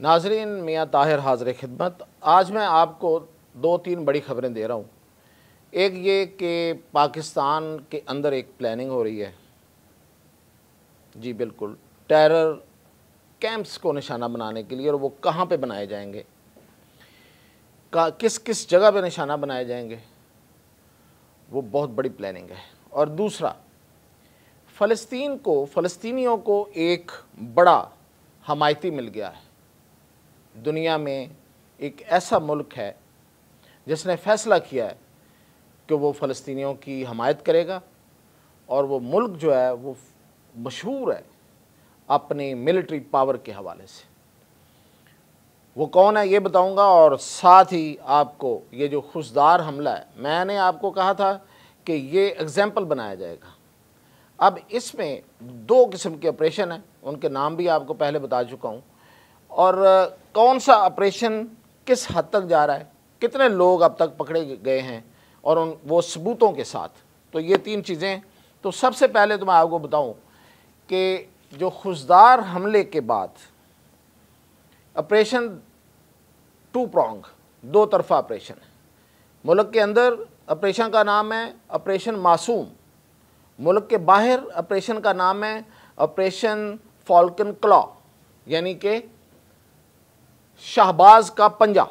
नाजरीन, मियाँ ताहिर हाज़िर खिदमत। आज मैं आपको दो तीन बड़ी ख़बरें दे रहा हूँ। एक ये कि पाकिस्तान के अंदर एक प्लानिंग हो रही है, जी बिल्कुल, टेरर कैंप्स को निशाना बनाने के लिए, और वो कहाँ पे बनाए जाएंगे, किस किस जगह पे निशाना बनाए जाएंगे, वो बहुत बड़ी प्लानिंग है। और दूसरा, फ़लस्तीनियों को एक बड़ा हमायती मिल गया है। दुनिया में एक ऐसा मुल्क है जिसने फ़ैसला किया है कि वो फ़लस्तीनियों की हमायत करेगा, और वो मुल्क जो है वो मशहूर है अपनी मिलिट्री पावर के हवाले से। वो कौन है ये बताऊंगा, और साथ ही आपको ये जो खुशदार हमला है, मैंने आपको कहा था कि ये एग्जाम्पल बनाया जाएगा। अब इसमें दो किस्म के ऑपरेशन हैं, उनके नाम भी आपको पहले बता चुका हूँ, और कौन सा ऑपरेशन किस हद तक जा रहा है, कितने लोग अब तक पकड़े गए हैं, और वो सबूतों के साथ। तो ये तीन चीज़ें। तो सबसे पहले तो मैं आपको बताऊं कि जो खुशदार हमले के बाद ऑपरेशन टू प्रॉन्ग, दो तरफा ऑपरेशन है। मुल्क के अंदर ऑपरेशन का नाम है ऑपरेशन मासूम, मुल्क के बाहर ऑपरेशन का नाम है ऑपरेशन फॉल्कन क्लॉ, यानी कि शहबाज का पंजा।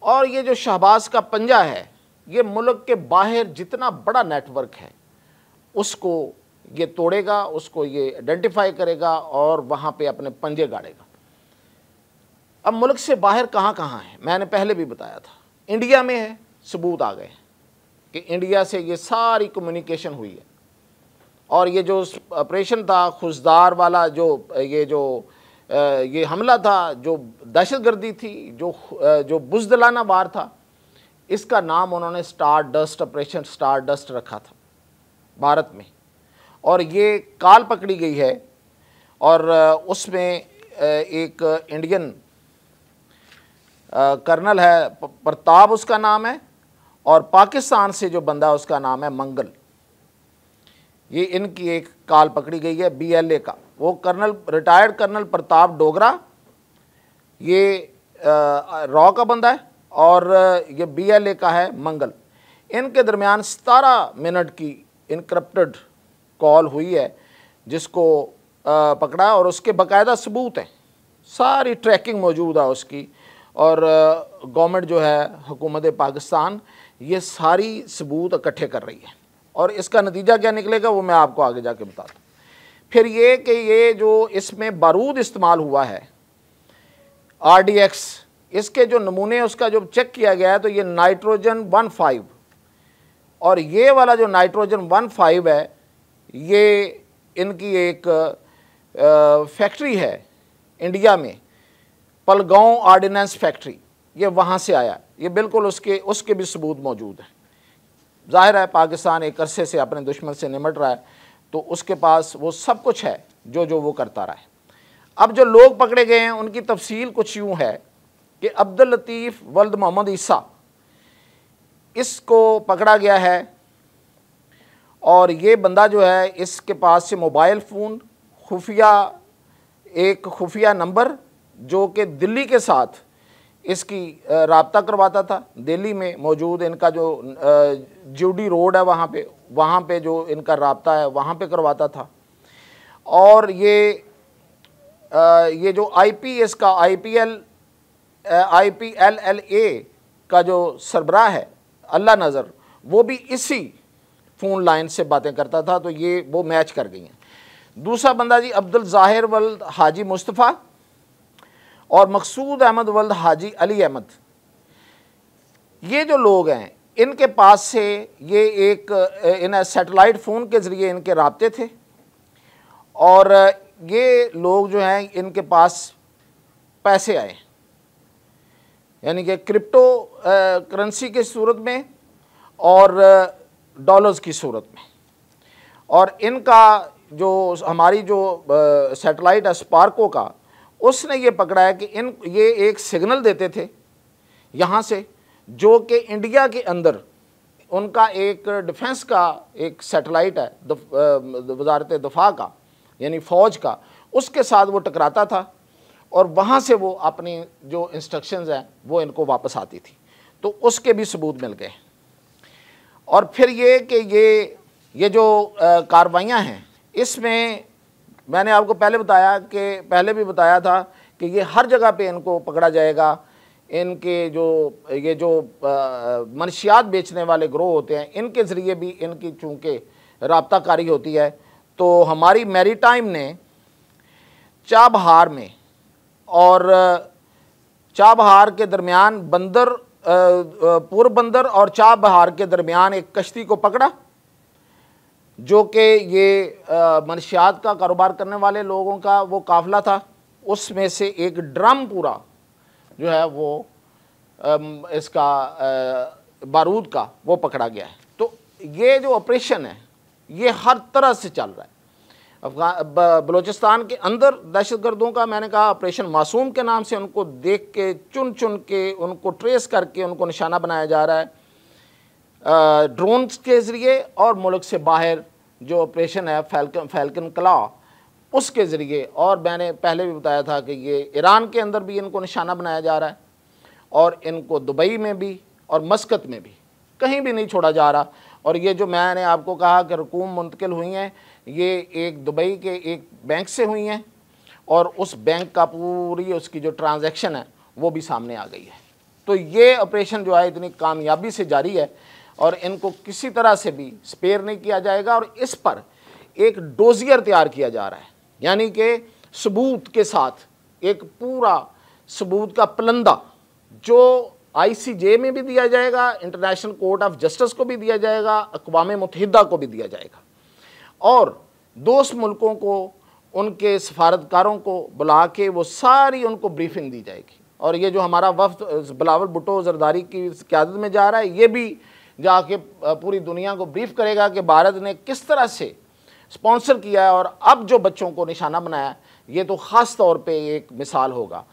और ये जो शहबाज का पंजा है, ये मुल्क के बाहर जितना बड़ा नेटवर्क है उसको ये तोड़ेगा, उसको ये आइडेंटिफाई करेगा और वहाँ पे अपने पंजे गाड़ेगा। अब मुल्क से बाहर कहाँ कहाँ है, मैंने पहले भी बताया था। इंडिया में है, सबूत आ गए कि इंडिया से ये सारी कम्युनिकेशन हुई है। और ये जो ऑपरेशन था खुशदार वाला, ये हमला था, जो दहशतगर्दी थी, जो बुज़दिलाना वार था, इसका नाम उन्होंने star dust, operation star dust रखा था भारत में। और ये काल पकड़ी गई है, और उसमें एक इंडियन कर्नल है, प्रताप उसका नाम है, और पाकिस्तान से जो बंदा है उसका नाम है मंगल। ये इनकी एक काल पकड़ी गई है BLA का। वो colonel, retired colonel Pratap Dogra, ये रॉ का बंदा है, और ये BLA का है मंगल। इनके दरमियान 17 मिनट की इनक्रप्टेड कॉल हुई है, जिसको पकड़ा, और उसके बाकायदा सबूत हैं, सारी ट्रैकिंग मौजूद है उसकी। और गवर्नमेंट जो है, हुकूमत पाकिस्तान, ये सारी सबूत इकट्ठे कर रही है, और इसका नतीजा क्या निकलेगा वो मैं आपको आगे जाके बताता हूँ। फिर ये कि ये जो इसमें बारूद इस्तेमाल हुआ है RDX, इसके जो नमूने उसका जो चेक किया गया है, तो ये नाइट्रोजन 15, और ये वाला जो नाइट्रोजन 15 है, ये इनकी एक फैक्ट्री है इंडिया में, पलगांव ऑर्डिनेंस फैक्ट्री, ये वहाँ से आया। ये बिल्कुल उसके भी सबूत मौजूद हैं। जाहिर है पाकिस्तान एक अरसे से अपने दुश्मन से निमट रहा है, तो उसके पास वो सब कुछ है जो वो करता रहा है। अब जो लोग पकड़े गए हैं उनकी तफसील कुछ यूँ है कि अब्दुल लतीफ़ वल्द मोहम्मद ईसा, इसको पकड़ा गया है, और ये बंदा जो है, इसके पास से मोबाइल फ़ोन, एक खुफिया नंबर जो कि दिल्ली के साथ इसकी राब्ता करवाता था। दिल्ली में मौजूद इनका जो जूडी रोड है, वहाँ पे जो इनका राब्ता है वहाँ पे करवाता था। और ये जो IPS का IPLLA का जो सरबराह है अल्लाह नज़र, वो भी इसी फ़ोन लाइन से बातें करता था, तो ये वो मैच कर गई हैं। दूसरा बंदा जी अब्दुल ज़ाहिर वल्द हाजी मुस्तफ़ा और मकसूद अहमद वल्द हाजी अली अहमद, ये जो लोग हैं इनके पास से ये इन सैटेलाइट फ़ोन के ज़रिए इनके राब्ते थे, और ये लोग जो हैं इनके पास पैसे आए, यानी कि क्रिप्टो करेंसी की सूरत में और डॉलर्स की सूरत में। और इनका जो हमारी जो सैटेलाइट है स्पार्को का, उसने ये पकड़ा है कि ये एक सिग्नल देते थे यहाँ से, जो कि इंडिया के अंदर उनका एक डिफेंस का एक सैटेलाइट है वजारत दफा का, यानी फ़ौज का, उसके साथ वो टकराता था, और वहाँ से वो अपनी जो इंस्ट्रक्शंस हैं वो इनको वापस आती थी। तो उसके भी सबूत मिल गए। और फिर ये कि ये जो कार्रवाइयाँ हैं, इसमें मैंने आपको पहले भी बताया था कि ये हर जगह पे इनको पकड़ा जाएगा। इनके ये जो मनशियात बेचने वाले ग्रोह होते हैं, इनके ज़रिए भी इनकी चूँकि राब्ताकारी होती है। तो हमारी मैरीटाइम ने चाबहार में और चाबहार के दरमियान बंदर पूर्व बंदर और चाबहार के दरमियान एक कश्ती को पकड़ा, जो कि ये मनशियात का कारोबार करने वाले लोगों का वो काफ़िला था। उसमें से एक ड्रम पूरा जो है वो इसका बारूद का वो पकड़ा गया है। तो ये जो ऑपरेशन है ये हर तरह से चल रहा है। बलूचिस्तान के अंदर दहशतगर्दों का, मैंने कहा, ऑपरेशन मासूम के नाम से उनको देख के चुन चुन के उनको ट्रेस करके उनको निशाना बनाया जा रहा है ड्रोन्स के ज़रिए, और मुल्क से बाहर जो ऑपरेशन है फैल्कन क्लॉ उसके ज़रिए। और मैंने पहले भी बताया था कि ये ईरान के अंदर भी इनको निशाना बनाया जा रहा है, और इनको दुबई में भी और मस्कत में भी कहीं भी नहीं छोड़ा जा रहा। और ये जो मैंने आपको कहा कि रकूम मुंतकिल हुई हैं, ये एक दुबई के एक बैंक से हुई हैं, और उस बैंक का पूरी उसकी जो ट्रांजैक्शन है वो भी सामने आ गई है। तो ये ऑपरेशन जो है इतनी कामयाबी से जारी है, और इनको किसी तरह से भी स्पेयर नहीं किया जाएगा। और इस पर एक डोजियर तैयार किया जा रहा है, यानी कि सबूत के साथ एक पूरा सबूत का पलंदा, जो ICJ में भी दिया जाएगा, इंटरनेशनल कोर्ट ऑफ जस्टिस को भी दिया जाएगा, अक़वाम मुत्तहिदा को भी दिया जाएगा, और दोस्त मुल्कों को, उनके सफारतकारों को बुला के वो सारी उनको ब्रीफिंग दी जाएगी। और ये जो हमारा वफ्द बिलावल भुट्टो ज़रदारी की क़यादत में जा रहा है, ये भी जाके पूरी दुनिया को ब्रीफ करेगा कि भारत ने किस तरह से स्पॉन्सर किया है, और अब जो बच्चों को निशाना बनाया, ये तो ख़ास तौर पे एक मिसाल होगा।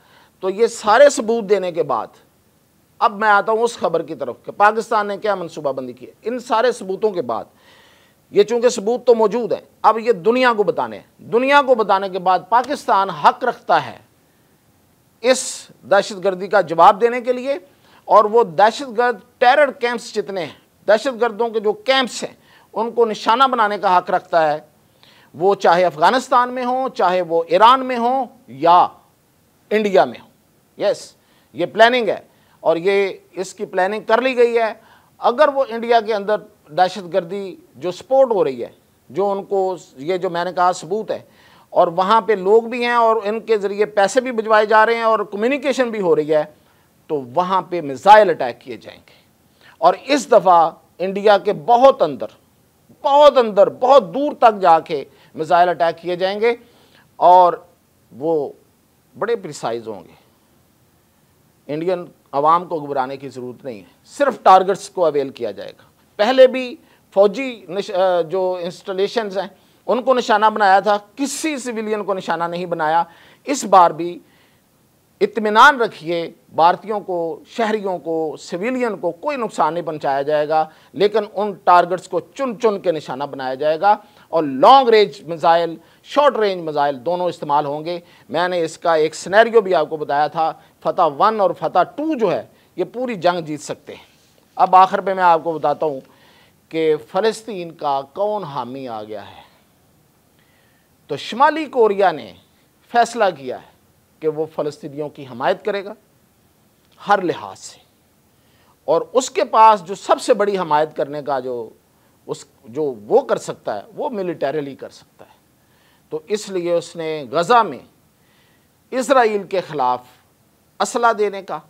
तो ये सारे सबूत देने के बाद अब मैं आता हूँ उस खबर की तरफ कि पाकिस्तान ने क्या मनसूबाबंदी की है। इन सारे सबूतों के बाद, ये चूँकि सबूत तो मौजूद हैं, अब ये दुनिया को बताने हैं। दुनिया को बताने के बाद पाकिस्तान हक रखता है इस दहशतगर्दी का जवाब देने के लिए, और वो दहशतगर्द टेरर कैंप्स जितने हैं, दहशतगर्दों के जो कैंप्स हैं, उनको निशाना बनाने का हक रखता है। वो चाहे अफ़गानिस्तान में हो, चाहे वो ईरान में हो या इंडिया में हो। यस, ये प्लानिंग है, और ये इसकी प्लानिंग कर ली गई है। अगर वो इंडिया के अंदर दहशतगर्दी जो सपोर्ट हो रही है, जो उनको ये जो मैंने कहा सबूत है, और वहाँ पे लोग भी हैं और इनके ज़रिए पैसे भी भिजवाए जा रहे हैं और कम्युनिकेशन भी हो रही है, तो वहाँ पे मिसाइल अटैक किए जाएंगे। और इस दफ़ा इंडिया के बहुत अंदर, बहुत दूर तक जाके मिसाइल अटैक किए जाएंगे, और वो बड़े प्रिसाइज होंगे। इंडियन आवाम को घबराने की ज़रूरत नहीं है, सिर्फ टारगेट्स को अवेल किया जाएगा। पहले भी फौजी जो इंस्टॉलेशंस हैं उनको निशाना बनाया था, किसी सिविलियन को निशाना नहीं बनाया। इस बार भी इत्मीनान रखिए, भारतीयों को, शहरियों को, सिविलियन को कोई नुकसान नहीं पहुंचाया जाएगा, लेकिन उन टारगेट्स को चुन चुन के निशाना बनाया जाएगा, और long range missile, short range missile दोनों इस्तेमाल होंगे। मैंने इसका एक सिनेरियो भी आपको बताया था, फतह 1 और फतह 2 जो है ये पूरी जंग जीत सकते हैं। अब आखिर में मैं आपको बताता हूँ कि फ़लस्तीन का कौन हामी आ गया है। तो शुमाली कोरिया ने फैसला किया है कि वो फ़लस्तीनियों की हमायत करेगा हर लिहाज से, और उसके पास जो सबसे बड़ी हमायत करने का जो वो कर सकता है, वो मिलिटरीली कर सकता है। तो इसलिए उसने गज़ा में इज़राइल के ख़िलाफ़ असला देने का,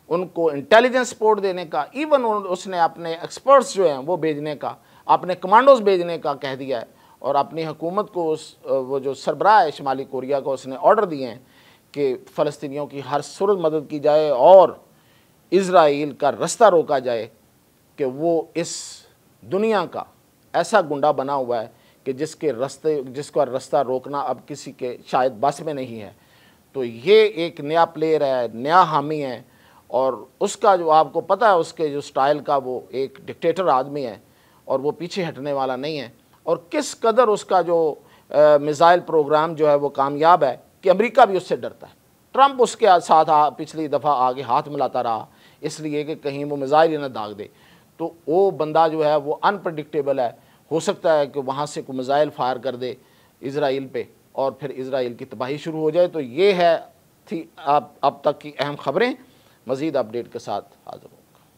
उनको इंटेलिजेंस सपोर्ट देने का, इवन उसने अपने एक्सपर्ट्स जो हैं वो भेजने का, अपने कमांडोज भेजने का कह दिया है, और अपनी हुकूमत को वो जो सरबराह है शुमाली कोरिया को, उसने ऑर्डर दिए हैं कि फ़लस्तीनियों की हर सूरत मदद की जाए और इज़राइल का रास्ता रोका जाए कि वो इस दुनिया का ऐसा गुंडा बना हुआ है कि जिसका रास्ता रोकना अब किसी के शायद बस में नहीं है। तो ये एक नया प्लेयर है, नया हामी है, और उसका जो आपको पता है उसके जो स्टाइल का, वो एक डिक्टेटर आदमी है और वो पीछे हटने वाला नहीं है। और किस कदर उसका जो मिसाइल प्रोग्राम जो है वो कामयाब है, कि अमेरिका भी उससे डरता है। ट्रंप उसके साथ पिछली दफ़ा आगे हाथ मिलाता रहा इसलिए कि कहीं वो मिसाइल ना दाग दे। तो वो बंदा जो है वो अनप्रडिक्टेबल है, हो सकता है कि वहाँ से कोई मिसाइल फायर कर दे इसराइल पे और फिर इसराइल की तबाही शुरू हो जाए। तो ये है थी अब तक की अहम खबरें। मज़ीद अपडेट के साथ हाज़िर हूँ।